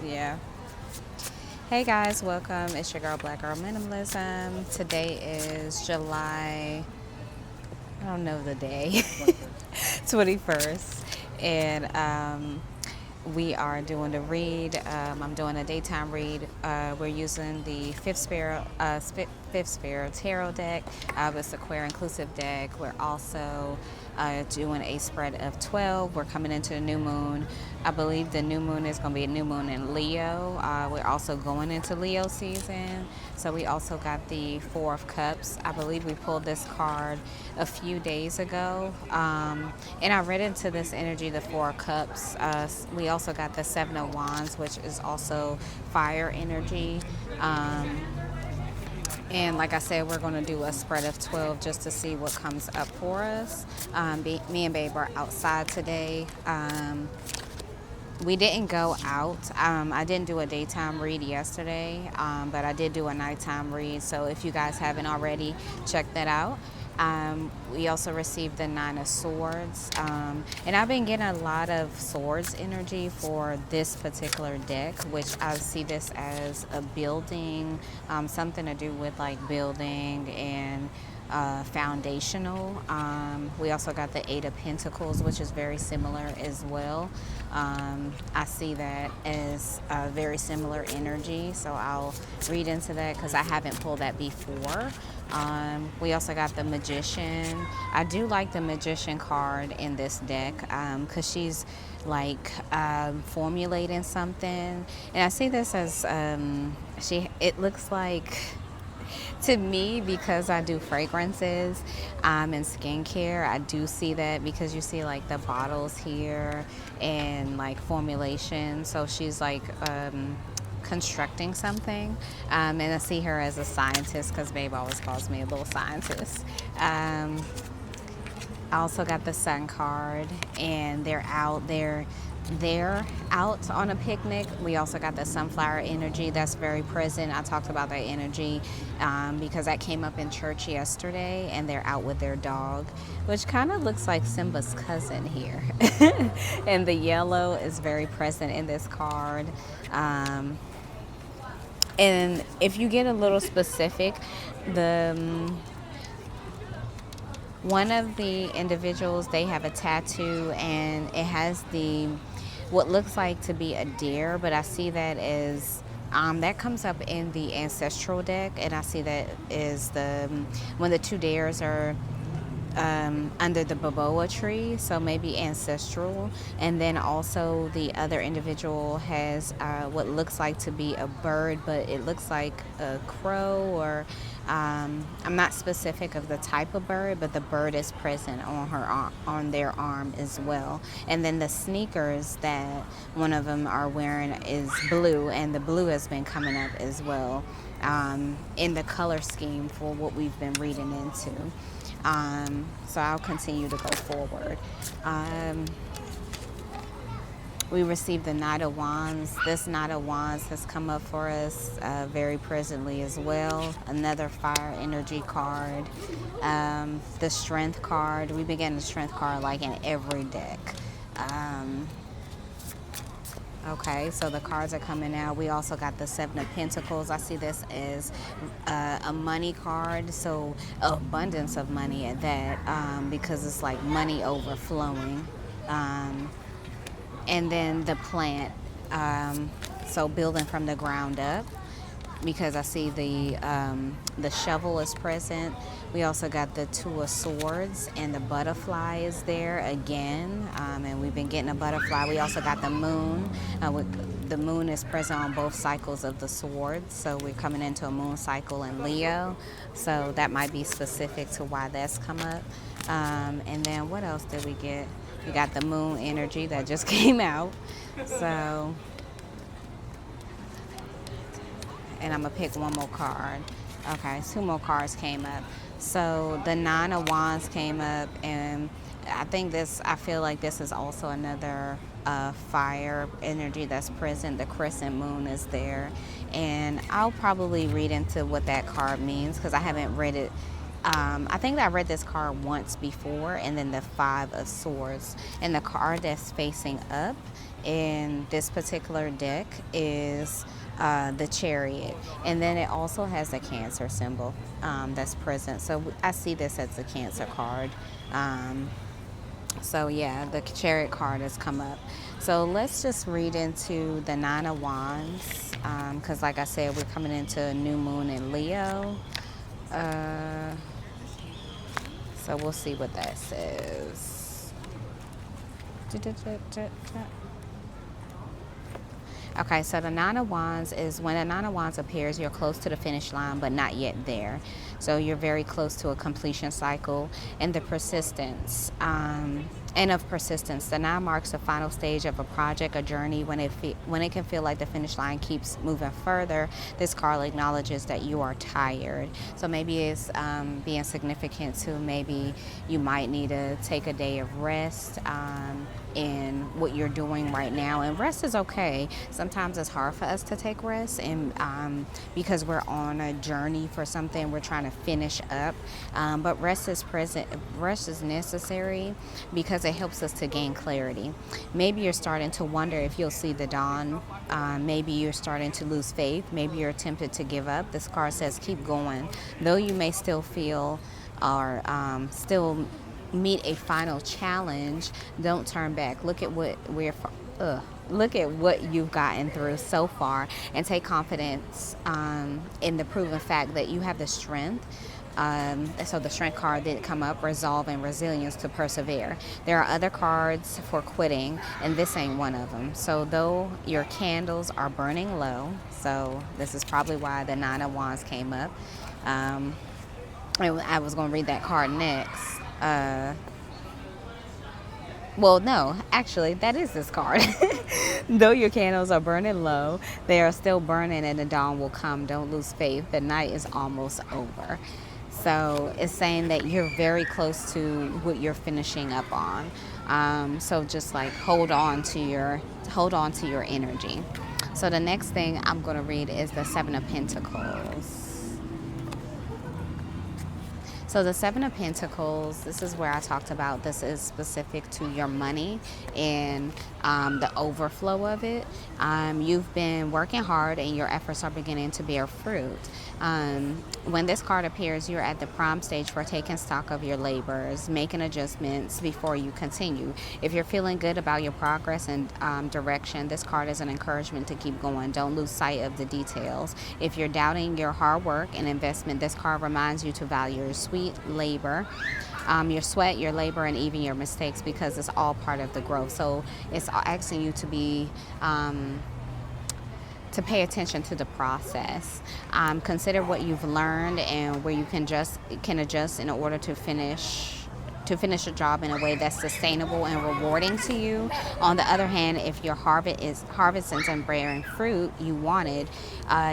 Yeah. Hey guys, welcome. It's your girl, Black Girl Minimalism. Today is July, I don't know the day, 21st. And we are doing the read. I'm doing a daytime read. We're using the Fifth Sphere Tarot deck. It's a queer inclusive deck. We're also doing a spread of 12. We're coming into the new moon. I believe the new moon is going to be a new moon in Leo. We're also going into Leo season. So we also got the Four of Cups. I believe we pulled this card a few days ago. And I read into this energy, the Four of Cups. We also got the Seven of Wands, which is also fire energy. And like I said, we're going to do a spread of 12 just to see what comes up for us. Me and Babe are outside today. We didn't go out. I didn't do a daytime read yesterday, but I did do a nighttime read. So if you guys haven't already, check that out. We also received the Nine of Swords. And I've been getting a lot of swords energy for this particular deck, which I see this as a building, something to do with like building and foundational. We also got the Eight of Pentacles, which is very similar as well. I see that as a very similar energy, so I'll read into that because I haven't pulled that before. We also got the Magician. I do like the Magician card in this deck because she's like formulating something, and I see this as it looks like to me, because I do fragrances and skincare, I do see that because you see like the bottles here and like formulation. So she's like constructing something. And I see her as a scientist because Babe always calls me a little scientist. I also got the Sun card, and they're out on a picnic. We also got the sunflower energy that's very present. I talked about that energy because that came up in church yesterday, and they're out with their dog, which kind of looks like Simba's cousin here. And the yellow is very present in this card. And if you get a little specific, the one of the individuals, they have a tattoo, and it has the what looks like to be a deer, but I see that as that comes up in the ancestral deck, and I see that is the when the two deers are under the baboa tree, so maybe ancestral. And then also the other individual has what looks like to be a bird, but it looks like a crow, or I'm not specific of the type of bird, but the bird is present on on their arm as well. And then the sneakers that one of them are wearing is blue, and the blue has been coming up as well in the color scheme for what we've been reading into. So I'll continue to go forward. We received the Knight of Wands. This Knight of Wands has come up for us very presently as well. Another fire energy card. The Strength card. We've been getting the Strength card like in every deck. Okay, so the cards are coming out. We also got the Seven of Pentacles. I see this as a money card, so abundance of money at that, because it's like money overflowing. And then the plant, so building from the ground up, because I see the shovel is present. We also got the Two of Swords, and the butterfly is there again, and we've been getting a butterfly. We also got the moon. The moon is present on both cycles of the swords, so we're coming into a moon cycle in Leo, so that might be specific to why that's come up. And then what else did we get? We got the moon energy that just came out, so... And I'm gonna pick one more card. Okay, two more cards came up. So the Nine of Wands came up, and I feel like this is also another fire energy that's present. The crescent moon is there, and I'll probably read into what that card means because I haven't read it. I think I read this card once before, and then the Five of Swords, and the card that's facing up in this particular deck is the Chariot, and then it also has a Cancer symbol that's present. So I see this as a Cancer card. Um, so yeah, the Chariot card has come up. So let's just read into the Nine of Wands, because like I said, we're coming into a new moon in Leo. Uh, so we'll see what that says. Okay, so the Nine of Wands is when the Nine of Wands appears, you're close to the finish line, but not yet there. So you're very close to a completion cycle, and the persistence. And of persistence, the nine marks the final stage of a project, a journey. When it can feel like the finish line keeps moving further, this card acknowledges that you are tired. So maybe it's being significant to maybe you might need to take a day of rest. In what you're doing right now, and rest is okay. Sometimes it's hard for us to take rest, and because we're on a journey for something, we're trying to finish up. But rest is present. Rest is necessary because it helps us to gain clarity. Maybe you're starting to wonder if you'll see the dawn. Maybe you're starting to lose faith. Maybe you're tempted to give up. This card says keep going, though you may still feel or still meet a final challenge. Don't turn back. Look at what you've gotten through so far, and take confidence in the proven fact that you have the strength. So the strength card did come up, resolve and resilience to persevere. There are other cards for quitting, and this ain't one of them. So though your candles are burning low, so this is probably why the Nine of Wands came up. I was going to read that card next. Well, no, actually, that is this card. Though your candles are burning low, they are still burning, and the dawn will come. Don't lose faith. The night is almost over. So it's saying that you're very close to what you're finishing up on. So just like hold on to your energy. So the next thing I'm going to read is the Seven of Pentacles. So the Seven of Pentacles, this is where I talked about this is specific to your money and the overflow of it. You've been working hard and your efforts are beginning to bear fruit. When this card appears, you're at the prime stage for taking stock of your labors, making adjustments before you continue. If you're feeling good about your progress and direction, this card is an encouragement to keep going. Don't lose sight of the details. If you're doubting your hard work and investment, this card reminds you to value your sweat, your labor, and even your mistakes, because it's all part of the growth. So it's asking you to be to pay attention to the process. Consider what you've learned and where you can adjust in order to finish a job in a way that's sustainable and rewarding to you. On the other hand, if your harvest isn't bearing fruit you wanted,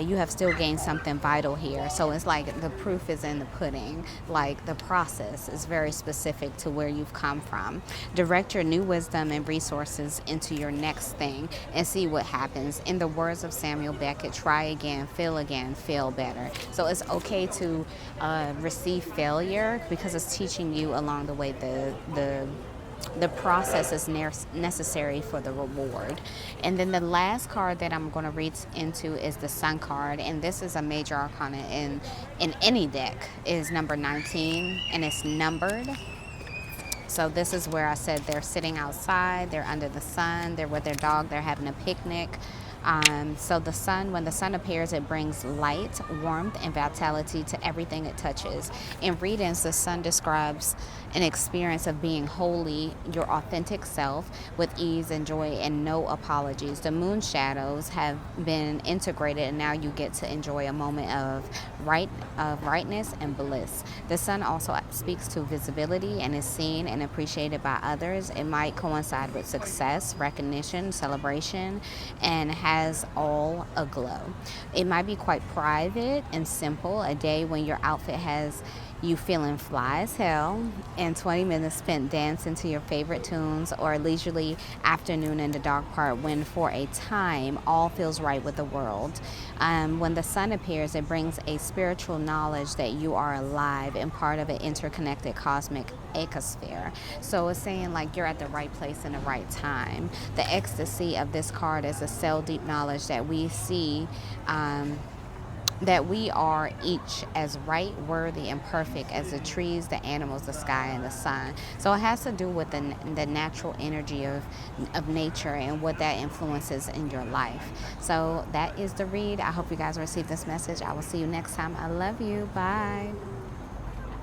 you have still gained something vital here. So it's like the proof is in the pudding. Like the process is very specific to where you've come from. Direct your new wisdom and resources into your next thing and see what happens. In the words of Samuel Beckett, try again, feel better. So it's okay to receive failure because it's teaching you along the way the process is necessary for the reward. And then the last card that I'm going to read into is the Sun card, and this is a major arcana in any deck, is number 19, and it's numbered. So this is where I said they're sitting outside, they're under the sun, they're with their dog, they're having a picnic. So the sun, when the sun appears, it brings light, warmth, and vitality to everything it touches. In readings, the sun describes an experience of being wholly your authentic self with ease and joy and no apologies. The moon shadows have been integrated, and now you get to enjoy a moment of rightness and bliss. The sun also speaks to visibility and is seen and appreciated by others. It might coincide with success, recognition, celebration, and has all aglow. It might be quite private and simple, a day when your outfit has you feeling fly as hell, and 20 minutes spent dancing to your favorite tunes, or a leisurely afternoon in the dark park when, for a time, all feels right with the world. When the sun appears, it brings a spiritual knowledge that you are alive and part of an interconnected cosmic ecosphere. So it's saying like you're at the right place in the right time. The ecstasy of this card is a cell deep knowledge that we see. That we are each as right, worthy, and perfect as the trees, the animals, the sky, and the sun. So it has to do with the natural energy of nature and what that influences in your life. So that is the read. I hope you guys receive this message. I will see you next time. I love you. Bye.